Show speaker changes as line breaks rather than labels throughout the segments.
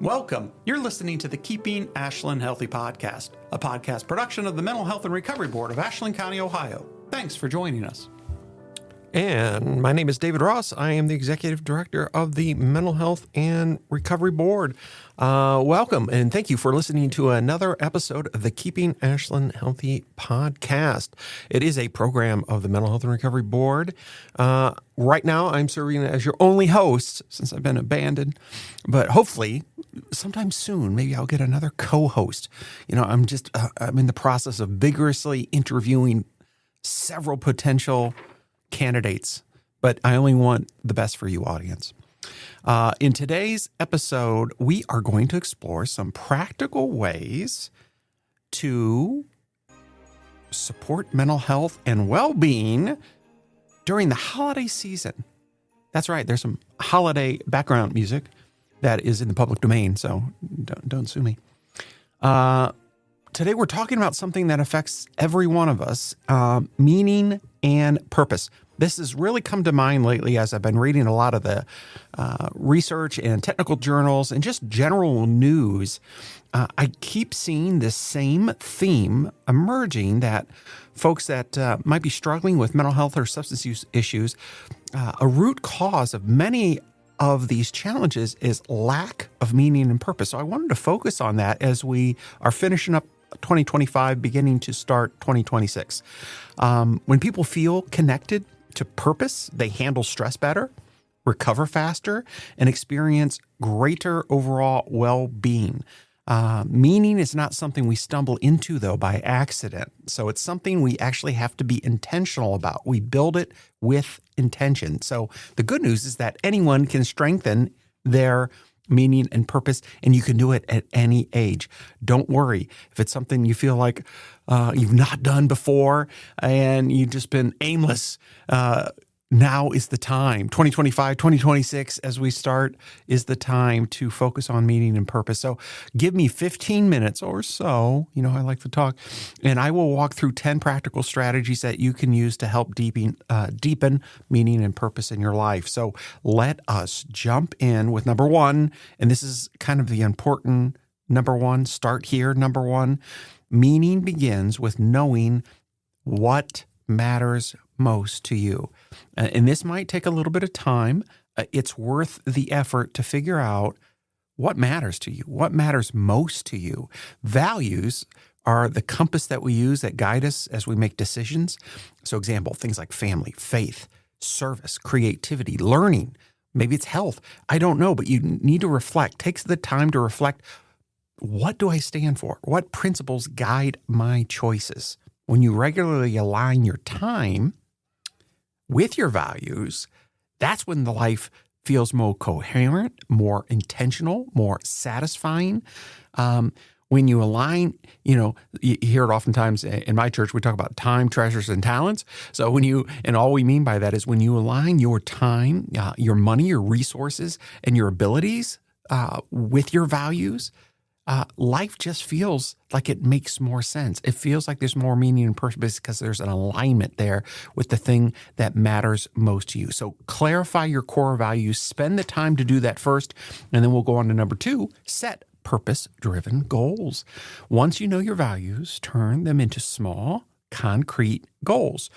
Welcome. You're listening to the Keeping Ashland Healthy podcast, a podcast production of the Mental Health and Recovery Board of Ashland County, Ohio. Thanks for joining us.
And my name is David Ross. I am the Executive Director of the Mental Health and Recovery Board. Welcome, and thank you for listening to another episode of the Keeping Ashland Healthy podcast. It is a program of the Mental Health and Recovery Board. Right now, I'm serving as your only host since I've been abandoned, but hopefully sometime soon, maybe I'll get another co-host. You know, I'm in the process of vigorously interviewing several potential candidates, but I only want the best for you, audience. In today's episode, we are going to explore some practical ways to support mental health and well-being during the holiday season. That's right. There's some holiday background music that is in the public domain, so don't sue me. Today, we're talking about something that affects every one of us, meaning and purpose. This has really come to mind lately as I've been reading a lot of the research and technical journals and just general news. I keep seeing this same theme emerging that folks that might be struggling with mental health or substance use issues, a root cause of many of these challenges is lack of meaning and purpose. So I wanted to focus on that as we are finishing up 2025, beginning to start 2026. When people feel connected to purpose, they handle stress better, recover faster, and experience greater overall well-being. Meaning is not something we stumble into, though, by accident. So it's something we actually have to be intentional about. We build it with intention. So the good news is that anyone can strengthen their meaning and purpose, and you can do it at any age. Don't worry if it's something you feel like you've not done before and you've just been aimless. Now is the time. 2025, 2026, as we start, is the time to focus on meaning and purpose. So give me 15 minutes or so, you know, I like to talk, and I will walk through 10 practical strategies that you can use to help deepen meaning and purpose in your life. So let us jump in with number one, and this is kind of the important number one. Start here, number one. Meaning begins with knowing what matters most to you. And this might take a little bit of time. It's worth the effort to figure out what matters to you, what matters most to you. Values are the compass that we use that guide us as we make decisions. So example, things like family, faith, service, creativity, learning, maybe it's health. I don't know, but you need to reflect. Take the time to reflect. What do I stand for? What principles guide my choices? When you regularly align your time with your values, that's when the life feels more coherent, more intentional, more satisfying. When you align, you know, you hear it oftentimes in my church, we talk about time, treasures, and talents. So and all we mean by that is when you align your time, your money, your resources, and your abilities with your values, life just feels like it makes more sense. It feels like there's more meaning and purpose because there's an alignment there with the thing that matters most to you. So clarify your core values, spend the time to do that first, and then we'll go on to number two, set purpose-driven goals. Once you know your values, turn them into small, concrete goals.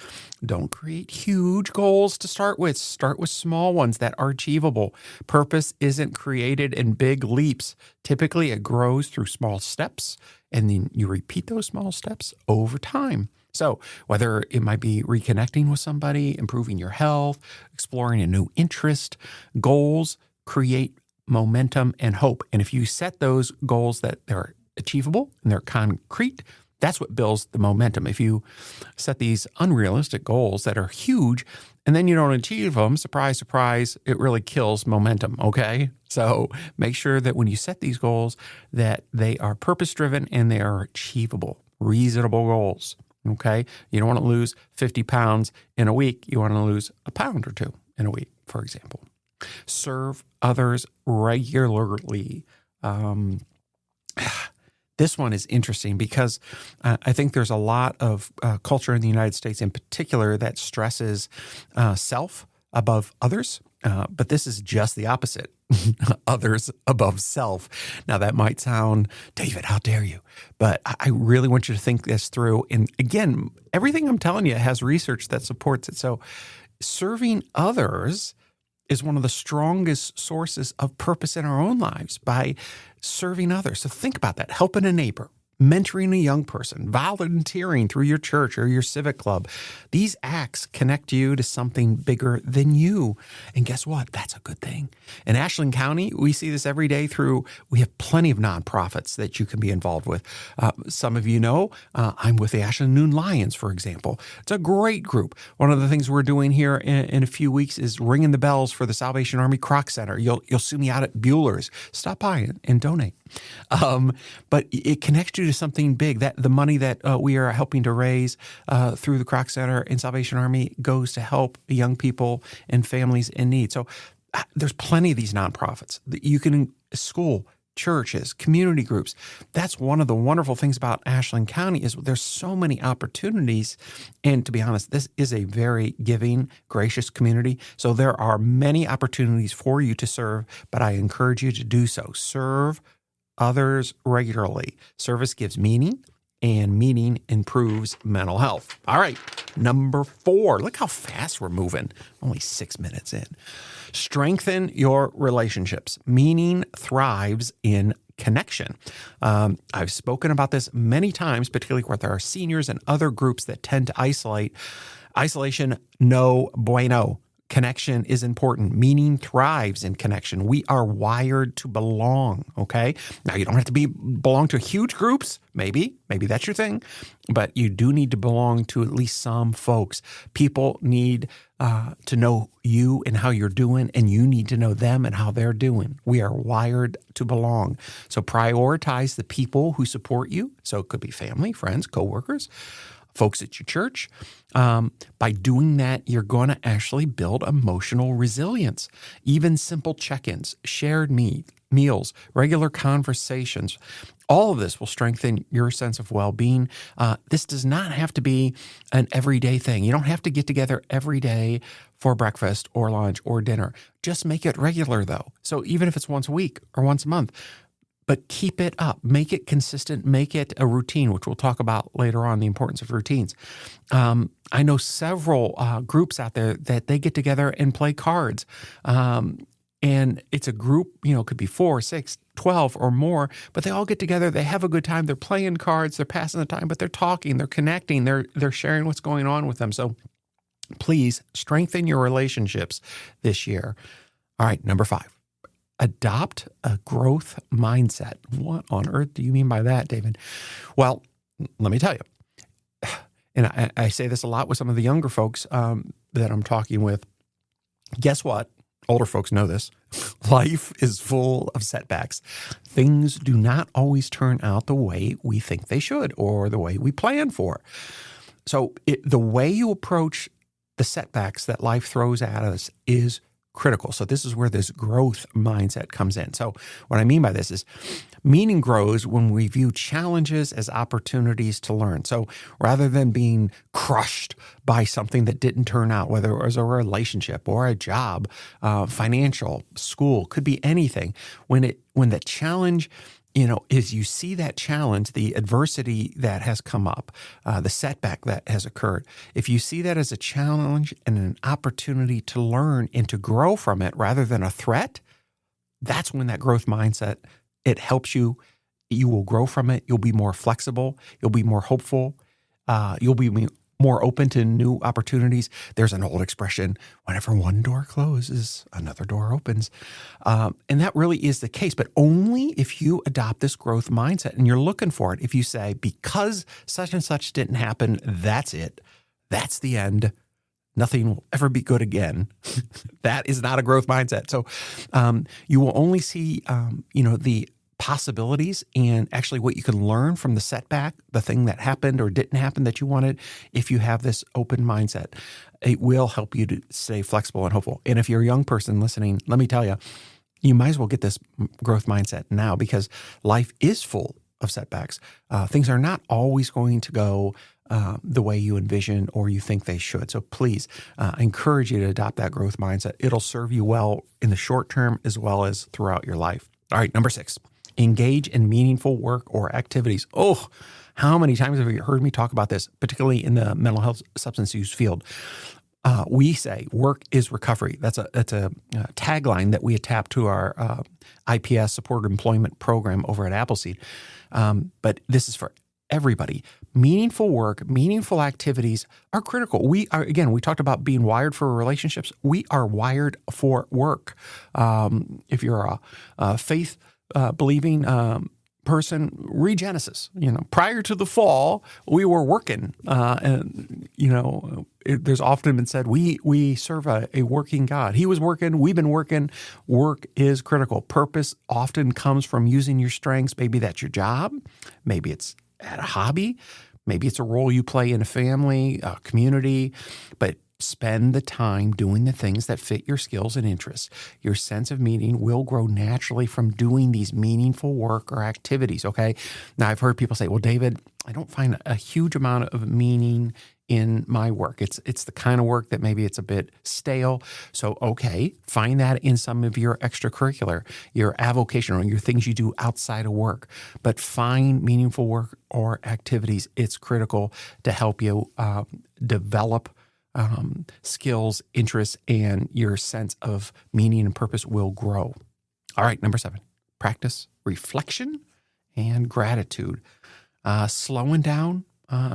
Don't create huge goals to start with. Start with small ones that are achievable. Purpose isn't created in big leaps. Typically, it grows through small steps, and then you repeat those small steps over time. So whether it might be reconnecting with somebody, improving your health, exploring a new interest, goals create momentum and hope. And if you set those goals that they're achievable and they're concrete, that's what builds the momentum. If you set these unrealistic goals that are huge and then you don't achieve them, surprise, surprise, it really kills momentum, okay? So make sure that when you set these goals that they are purpose-driven and they are achievable, reasonable goals, okay? You don't want to lose 50 pounds in a week. You want to lose a pound or two in a week, for example. Serve others regularly. This one is interesting because I think there's a lot of culture in the United States in particular that stresses self above others. But this is just the opposite. others above self. Now, that might sound, David, how dare you? But I really want you to think this through. And again, everything I'm telling you has research that supports it. So serving others is one of the strongest sources of purpose in our own lives, by serving others. So think about that. Helping a neighbor, mentoring a young person, volunteering through your church or your civic club. These acts connect you to something bigger than you. And guess what? That's a good thing. In Ashland County, we see this every day we have plenty of nonprofits that you can be involved with. Some of you know, I'm with the Ashland Noon Lions, for example. It's a great group. One of the things we're doing here in a few weeks is ringing the bells for the Salvation Army Croc Center. You'll see me out at Bueller's. Stop by and donate. But it connects you to something big. That the money that we are helping to raise through the Croc Center and Salvation Army goes to help young people and families in need. So there's plenty of these nonprofits. You can school, churches, community groups. That's one of the wonderful things about Ashland County is there's so many opportunities. And to be honest, this is a very giving, gracious community. So there are many opportunities for you to serve, but I encourage you to do so. Serve others regularly. Service gives meaning, and meaning improves mental health. All right, number 4. Look how fast we're moving. Only 6 minutes in. Strengthen your relationships. Meaning thrives in connection. I've spoken about this many times, particularly where there are seniors and other groups that tend to isolate. Isolation, no bueno. Connection is important. Meaning thrives in connection. We are wired to belong, okay? Now, you don't have to belong to huge groups. Maybe that's your thing. But you do need to belong to at least some folks. People need to know you and how you're doing, and you need to know them and how they're doing. We are wired to belong. So prioritize the people who support you. So it could be family, friends, coworkers, folks at your church. By doing that, you're going to actually build emotional resilience. Even simple check-ins, shared meals, regular conversations, all of this will strengthen your sense of well-being. This does not have to be an everyday thing. You don't have to get together every day for breakfast or lunch or dinner. Just make it regular, though. So even if it's once a week or once a month, but keep it up, make it consistent, make it a routine, which we'll talk about later on, the importance of routines. I know several groups out there that they get together and play cards. And it's a group, it could be 4, 6, 12 or more, but they all get together, they have a good time, they're playing cards, they're passing the time, but they're talking, they're connecting, they're sharing what's going on with them. So please strengthen your relationships this year. All right, number 5. Adopt a growth mindset. What on earth do you mean by that, David? Well, let me tell you. And I say this a lot with some of the younger folks that I'm talking with. Guess what? Older folks know this. Life is full of setbacks. Things do not always turn out the way we think they should or the way we plan for. So the way you approach the setbacks that life throws at us is critical. So this is where this growth mindset comes in. So what I mean by this is meaning grows when we view challenges as opportunities to learn. So rather than being crushed by something that didn't turn out, whether it was a relationship or a job, financial, school, could be anything. When the challenge is you see that challenge, the adversity that has come up, the setback that has occurred. If you see that as a challenge and an opportunity to learn and to grow from it rather than a threat, that's when that growth mindset, it helps you. You will grow from it. You'll be more flexible. You'll be more hopeful. You'll be more open to new opportunities. There's an old expression, whenever one door closes, another door opens. And that really is the case, but only if you adopt this growth mindset and you're looking for it. If you say, because such and such didn't happen, that's it. That's the end. Nothing will ever be good again. That is not a growth mindset. So you will only see, the possibilities and actually what you can learn from the setback, the thing that happened or didn't happen that you wanted. If you have this open mindset, it will help you to stay flexible and hopeful. And if you're a young person listening, let me tell you, you might as well get this growth mindset now because life is full of setbacks. Things are not always going to go the way you envision or you think they should. So please, I encourage you to adopt that growth mindset. It'll serve you well in the short term as well as throughout your life. All right, number 6, engage in meaningful work or activities. Oh, how many times have you heard me talk about this, particularly in the mental health substance use field? We say work is recovery. That's a tagline that we attach to our IPS supported employment program over at Appleseed. But this is for everybody. Meaningful work, meaningful activities are critical. We talked about being wired for relationships. We are wired for work. If you're a faith believing person, read Genesis. Prior to the fall, we were working, and there's often been said we serve a working God. He was working. We've been working. Work is critical. Purpose often comes from using your strengths. Maybe that's your job. Maybe it's at a hobby. Maybe it's a role you play in a family, a community, but spend the time doing the things that fit your skills and interests. Your sense of meaning will grow naturally from doing these meaningful work or activities, okay? Now, I've heard people say, well, David, I don't find a huge amount of meaning in my work. It's the kind of work that maybe it's a bit stale. So, okay, find that in some of your extracurricular, your avocational, your things you do outside of work. But find meaningful work or activities. It's critical to help you develop skills, interests, and your sense of meaning and purpose will grow. All right, number 7, practice reflection and gratitude. Slowing down,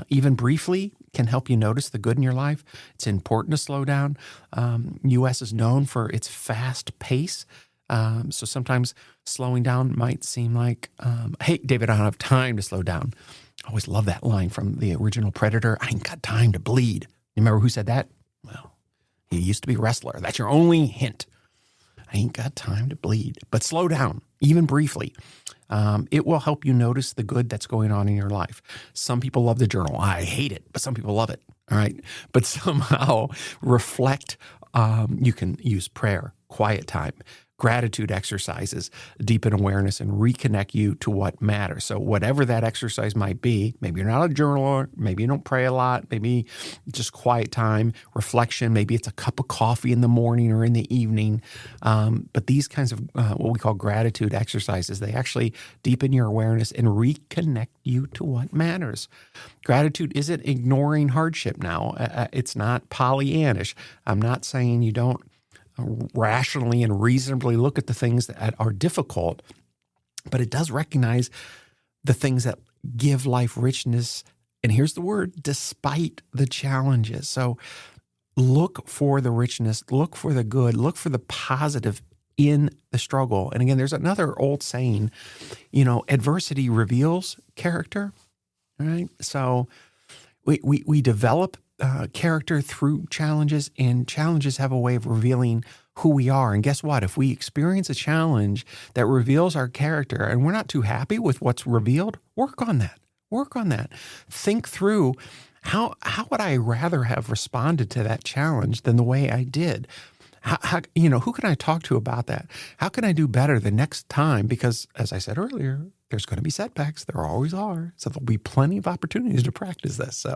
even briefly, can help you notice the good in your life. It's important to slow down. U.S. is known for its fast pace. So sometimes slowing down might seem like, hey, David, I don't have time to slow down. I always love that line from the original Predator. I ain't got time to bleed. You remember who said that? Well, he used to be a wrestler. That's your only hint. I ain't got time to bleed. But slow down, even briefly. It will help you notice the good that's going on in your life. Some people love the journal. I hate it, but some people love it. All right. But somehow reflect. You can use prayer, quiet time, gratitude exercises, deepen awareness, and reconnect you to what matters. So whatever that exercise might be, maybe you're not a journaler, maybe you don't pray a lot, maybe just quiet time, reflection, maybe it's a cup of coffee in the morning or in the evening. But these kinds of what we call gratitude exercises, they actually deepen your awareness and reconnect you to what matters. Gratitude isn't ignoring hardship now. It's not Pollyannish. I'm not saying you don't rationally and reasonably look at the things that are difficult, but it does recognize the things that give life richness. And here's the word, despite the challenges. So look for the richness, look for the good, look for the positive in the struggle. And again, there's another old saying, adversity reveals character, right? So we develop character through challenges, and challenges have a way of revealing who we are. And guess what? If we experience a challenge that reveals our character and we're not too happy with what's revealed, work on that. Work on that. Think through how would I rather have responded to that challenge than the way I did? How who can I talk to about that? How can I do better the next time? Because as I said earlier, there's going to be setbacks. There always are. So there'll be plenty of opportunities to practice this. So,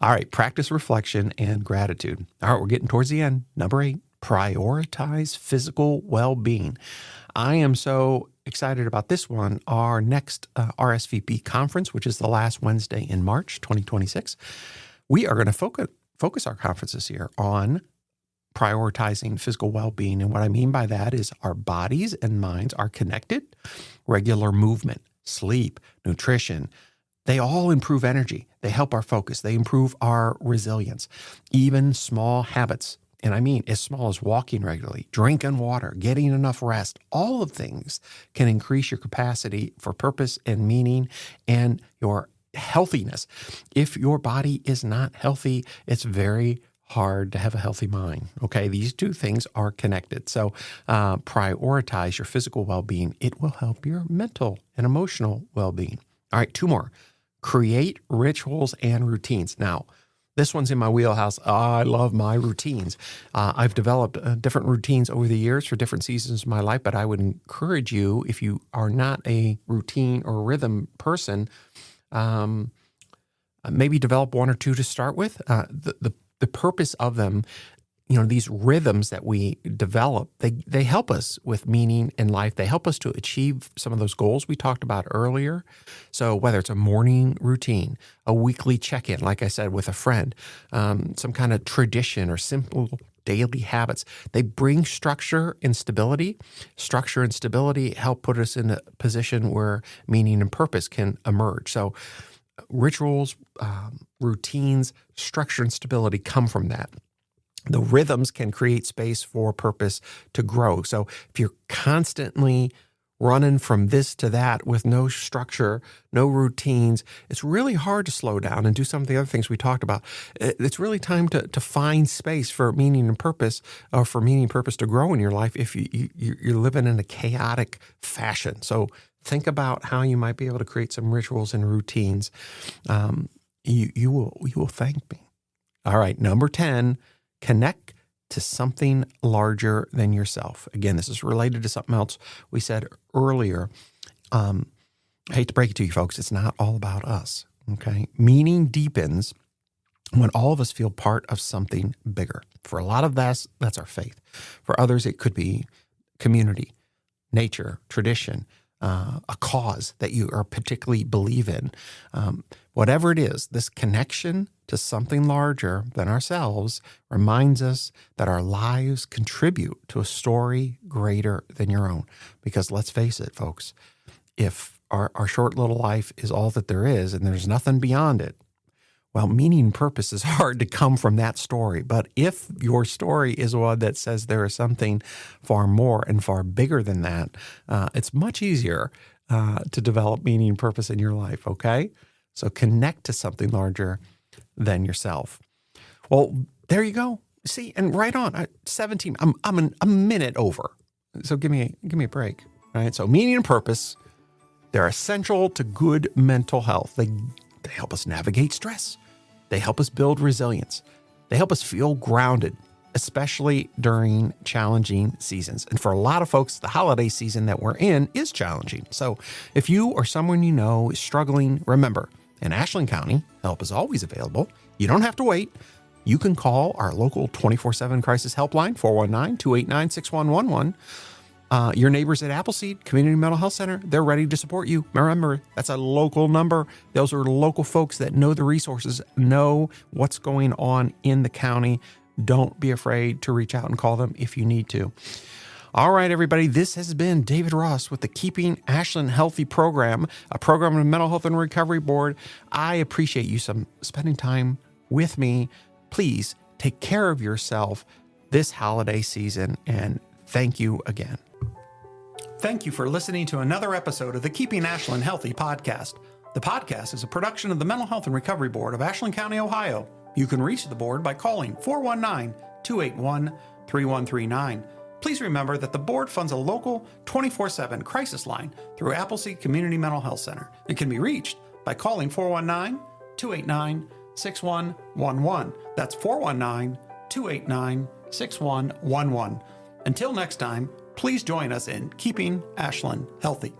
all right, practice reflection and gratitude. All right, we're getting towards the end. Number 8, prioritize physical well-being. I am so excited about this one. Our next RSVP conference, which is the last Wednesday in March 2026, we are going to focus our conference this year on prioritizing physical well-being. And what I mean by that is our bodies and minds are connected. Regular movement, sleep, nutrition, they all improve energy. They help our focus. They improve our resilience. Even small habits, and I mean as small as walking regularly, drinking water, getting enough rest, all of things can increase your capacity for purpose and meaning and your healthiness. If your body is not healthy, it's very hard to have a healthy mind. Okay, these two things are connected. So prioritize your physical well-being. It will help your mental and emotional well-being. All right, 2 more. Create rituals and routines. Now, this one's in my wheelhouse. I love my routines. I've developed different routines over the years for different seasons of my life, but I would encourage you, if you are not a routine or rhythm person, maybe develop one or two to start with. The purpose of them, these rhythms that we develop, they help us with meaning in life. They help us to achieve some of those goals we talked about earlier. So whether it's a morning routine, a weekly check-in, like I said, with a friend, some kind of tradition or simple daily habits, they bring structure and stability. Structure and stability help put us in a position where meaning and purpose can emerge. So rituals, routines, structure, and stability come from that. The rhythms can create space for purpose to grow. So if you're constantly running from this to that with no structure, no routines, it's really hard to slow down and do some of the other things we talked about. It's really time to find space for meaning and purpose, or for meaning and purpose to grow in your life if you're living in a chaotic fashion. So think about how you might be able to create some rituals and routines. You will thank me. All right, number 10, connect to something larger than yourself. Again, this is related to something else we said earlier. I hate to break it to you folks, it's not all about us, okay? Meaning deepens when all of us feel part of something bigger. For a lot of us, that's our faith. For others, it could be community, nature, tradition, a cause that you are particularly believe in. Whatever it is, this connection to something larger than ourselves reminds us that our lives contribute to a story greater than your own. Because let's face it, folks, if our short little life is all that there is and there's nothing beyond it, well, meaning and purpose is hard to come from that story. But if your story is one that says there is something far more and far bigger than that, it's much easier to develop meaning and purpose in your life, okay? So connect to something larger than yourself. Well, there you go. See, and right on, 17, I'm a minute over. So give me a break, right? So meaning and purpose, they're essential to good mental health. They help us navigate stress. They help us build resilience. They help us feel grounded, especially during challenging seasons. And for a lot of folks, the holiday season that we're in is challenging. So if you or someone you know is struggling, remember, in Ashland County, help is always available. You don't have to wait. You can call our local 24/7 crisis helpline, 419-289-6111. Your neighbors at Appleseed Community Mental Health Center, they're ready to support you. Remember, that's a local number. Those are local folks that know the resources, know what's going on in the county. Don't be afraid to reach out and call them if you need to. All right, everybody, this has been David Ross with the Keeping Ashland Healthy program, a program of the Mental Health and Recovery Board. I appreciate you spending time with me. Please take care of yourself this holiday season, and thank you again.
Thank you for listening to another episode of the Keeping Ashland Healthy podcast. The podcast is a production of the Mental Health and Recovery Board of Ashland County, Ohio. You can reach the board by calling 419-281-3139. Please remember that the board funds a local 24/7 crisis line through Appleseed Community Mental Health Center. It can be reached by calling 419-289-6111. That's 419-289-6111. Until next time, please join us in Keeping Ashland Healthy.